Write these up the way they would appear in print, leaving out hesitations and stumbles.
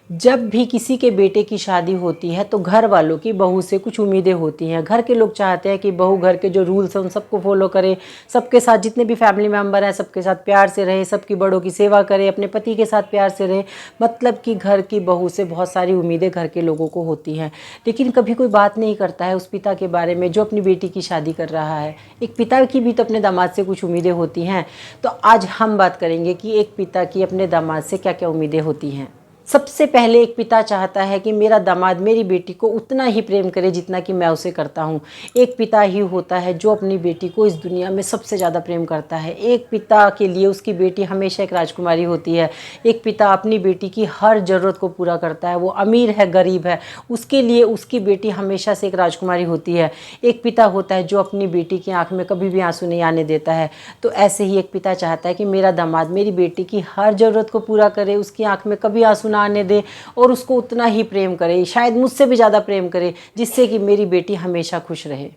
जब भी किसी के बेटे की शादी होती है तो घर वालों की बहू से कुछ उम्मीदें होती हैं। घर के लोग चाहते हैं कि बहू घर के जो रूल्स हैं उन सबको फॉलो करे, सबके साथ जितने भी फैमिली मेम्बर हैं सबके साथ प्यार से रहे, सबकी बड़ों की सेवा करे, अपने पति के साथ प्यार से रहे। मतलब कि घर की बहू से बहुत सारी उम्मीदें घर के लोगों को होती हैं। लेकिन कभी कोई बात नहीं करता है उस पिता के बारे में जो अपनी बेटी की शादी कर रहा है। एक पिता की भी तो अपने दामाद से कुछ उम्मीदें होती हैं। तो आज हम बात करेंगे कि एक पिता की अपने दामाद से क्या क्या उम्मीदें होती हैं। सबसे पहले एक पिता चाहता है कि मेरा दामाद मेरी बेटी को उतना ही प्रेम करे जितना कि मैं उसे करता हूँ। एक पिता ही होता है जो अपनी बेटी को इस दुनिया में सबसे ज़्यादा प्रेम करता है। एक पिता के लिए उसकी बेटी हमेशा एक राजकुमारी होती है। एक पिता अपनी बेटी की हर ज़रूरत को पूरा करता है, वो अमीर है गरीब है, उसके लिए उसकी बेटी हमेशा से एक राजकुमारी होती है। एक पिता होता है जो अपनी बेटी की आँख में कभी भी आंसू नहीं आने देता है। तो ऐसे ही एक पिता चाहता है कि मेरा दामाद मेरी बेटी की हर ज़रूरत को पूरा करे, उसकी आँख में कभी आंसू ना आने दे और उसको उतना ही प्रेम करे, शायद मुझसे भी ज़्यादा प्रेम करे, जिससे कि मेरी बेटी हमेशा खुश रहे।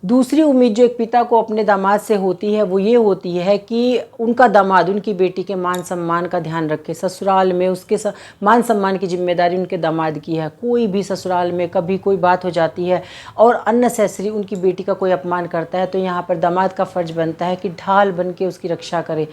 दूसरी उम्मीद जो एक पिता को अपने दामाद से होती है वो ये होती है कि उनका दामाद उनकी बेटी के मान सम्मान का ध्यान रखे। ससुराल में उसके मान सम्मान की जिम्मेदारी उनके दामाद की है। कोई भी ससुराल में कभी कोई बात हो जाती है और अननेसेसरी उनकी बेटी का कोई अपमान करता है तो यहाँ पर दामाद का फ़र्ज बनता है कि ढाल बन के उसकी रक्षा करे।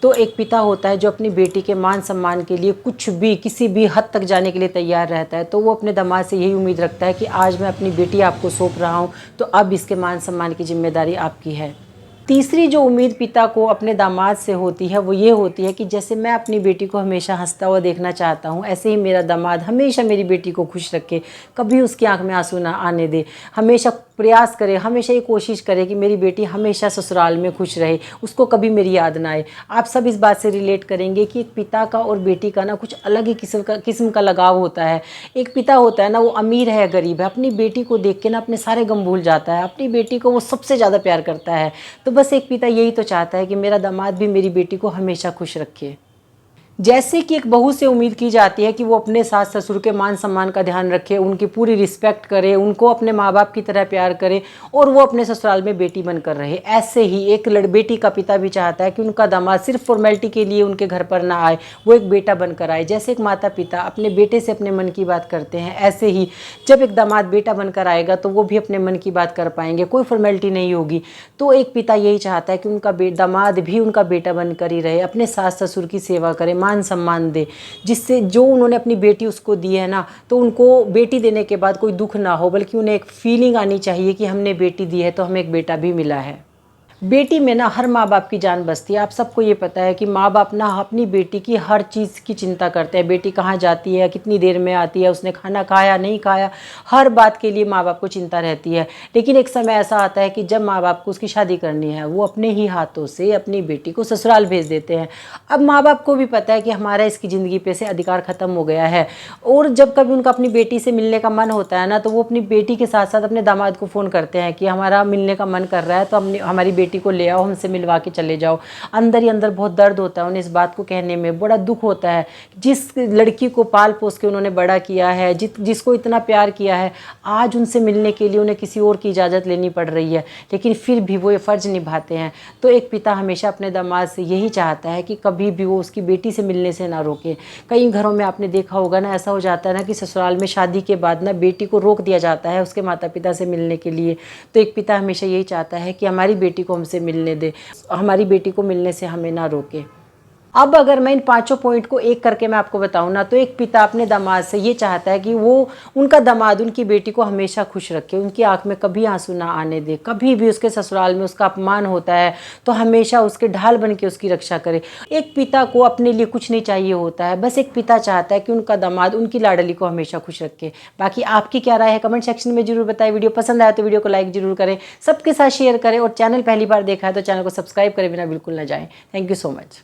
तो एक पिता होता है जो अपनी बेटी के मान सम्मान के लिए कुछ भी किसी भी हद तक जाने के लिए तैयार रहता है। तो वो अपने दामाद से यही उम्मीद रखता है कि आज मैं अपनी बेटी आपको सौंप रहा हूँ तो अब इसके मान सम्मान की जिम्मेदारी आपकी है। तीसरी जो उम्मीद पिता को अपने दामाद से होती है वो ये होती है कि जैसे मैं अपनी बेटी को हमेशा हंसता हुआ देखना चाहता हूँ ऐसे ही मेरा दामाद हमेशा मेरी बेटी को खुश रखे, कभी उसकी आंख में आंसू ना आने दे, हमेशा प्रयास करे, हमेशा ये कोशिश करे कि मेरी बेटी हमेशा ससुराल में खुश रहे, उसको कभी मेरी याद ना आए। आप सब इस बात से रिलेट करेंगे कि एक पिता का और बेटी का ना कुछ अलग ही किस्म का लगाव होता है। एक पिता होता है ना वो अमीर है गरीब है, अपनी बेटी को देख के ना अपने सारे गम भूल जाता है, अपनी बेटी को वो सबसे ज़्यादा प्यार करता है। तो बस एक पिता यही तो चाहता है कि मेरा दामाद भी मेरी बेटी को हमेशा खुश रखे। जैसे कि एक बहू से उम्मीद की जाती है कि वो अपने सास ससुर के मान सम्मान का ध्यान रखे, उनकी पूरी रिस्पेक्ट करे, उनको अपने माँ बाप की तरह प्यार करे और वो अपने ससुराल में बेटी बनकर रहे। ऐसे ही एक बेटी का पिता भी चाहता है कि उनका दामाद सिर्फ फॉर्मेलिटी के लिए उनके घर पर ना आए, वो एक बेटा बनकर आए। जैसे एक माता पिता अपने बेटे से अपने मन की बात करते हैं, ऐसे ही जब एक दामाद बेटा बनकर आएगा तो वो भी अपने मन की बात कर पाएंगे, कोई फॉर्मेलिटी नहीं होगी। तो एक पिता यही चाहता है कि उनका दामाद भी उनका बेटा बनकर ही रहे, अपने सास ससुर की सेवा करे, मान सम्मान दे, जिससे जो उन्होंने अपनी बेटी उसको दी है ना तो उनको बेटी देने के बाद कोई दुख ना हो, बल्कि उन्हें एक फीलिंग आनी चाहिए कि हमने बेटी दी है तो हमें एक बेटा भी मिला है। बेटी में ना हर माँ बाप की जान बसती है। आप सबको ये पता है कि माँ बाप ना अपनी बेटी की हर चीज़ की चिंता करते हैं। बेटी कहाँ जाती है, कितनी देर में आती है, उसने खाना खाया नहीं खाया, हर बात के लिए माँ बाप को चिंता रहती है। लेकिन एक समय ऐसा आता है कि जब माँ बाप को उसकी शादी करनी है वो अपने ही हाथों से अपनी बेटी को ससुराल भेज देते हैं। अब माँ बाप को भी पता है कि हमारा इसकी ज़िंदगी पे से अधिकार ख़त्म हो गया है और जब कभी उनका अपनी बेटी से मिलने का मन होता है ना तो वो अपनी बेटी के साथ साथ अपने दामाद को फ़ोन करते हैं कि हमारा मिलने का मन कर रहा है तो हमारी बेटी को ले आओ, हमसे मिलवा के चले जाओ। अंदर ही अंदर बहुत दर्द होता है उन्हें इस बात को कहने में, बड़ा दुख होता है। जिस लड़की को पाल पोस के उन्होंने बड़ा किया है, जिसको इतना प्यार किया है, आज उनसे मिलने के लिए उन्हें किसी और की इजाज़त लेनी पड़ रही है, लेकिन फिर भी वो ये फ़र्ज़ निभाते हैं। तो एक पिता हमेशा अपने दामाद से यही चाहता है कि कभी भी वो उसकी बेटी से मिलने से ना रोके। कई घरों में आपने देखा होगा ना, ऐसा हो जाता है ना कि ससुराल में शादी के बाद ना बेटी को रोक दिया जाता है उसके माता पिता से मिलने के लिए। तो एक पिता हमेशा यही चाहता है कि हमारी बेटी को हमसे मिलने दे, हमारी बेटी को मिलने से हमें ना रोके। अब अगर मैं इन पांचों पॉइंट को एक करके मैं आपको बताऊं ना तो एक पिता अपने दामाद से ये चाहता है कि वो उनका दामाद उनकी बेटी को हमेशा खुश रखे, उनकी आंख में कभी आंसू ना आने दे, कभी भी उसके ससुराल में उसका अपमान होता है तो हमेशा उसके ढाल बन के उसकी रक्षा करे। एक पिता को अपने लिए कुछ नहीं चाहिए होता है, बस एक पिता चाहता है कि उनका दामाद उनकी लाडली को हमेशा खुश रखे। बाकी आपकी क्या राय है कमेंट सेक्शन में जरूर बताएं। वीडियो पसंद आया तो वीडियो को लाइक जरूर करें, सबके साथ शेयर करें और चैनल पहली बार देखा है तो चैनल को सब्सक्राइब करे बिना बिल्कुल ना जाएं। Thank you so much.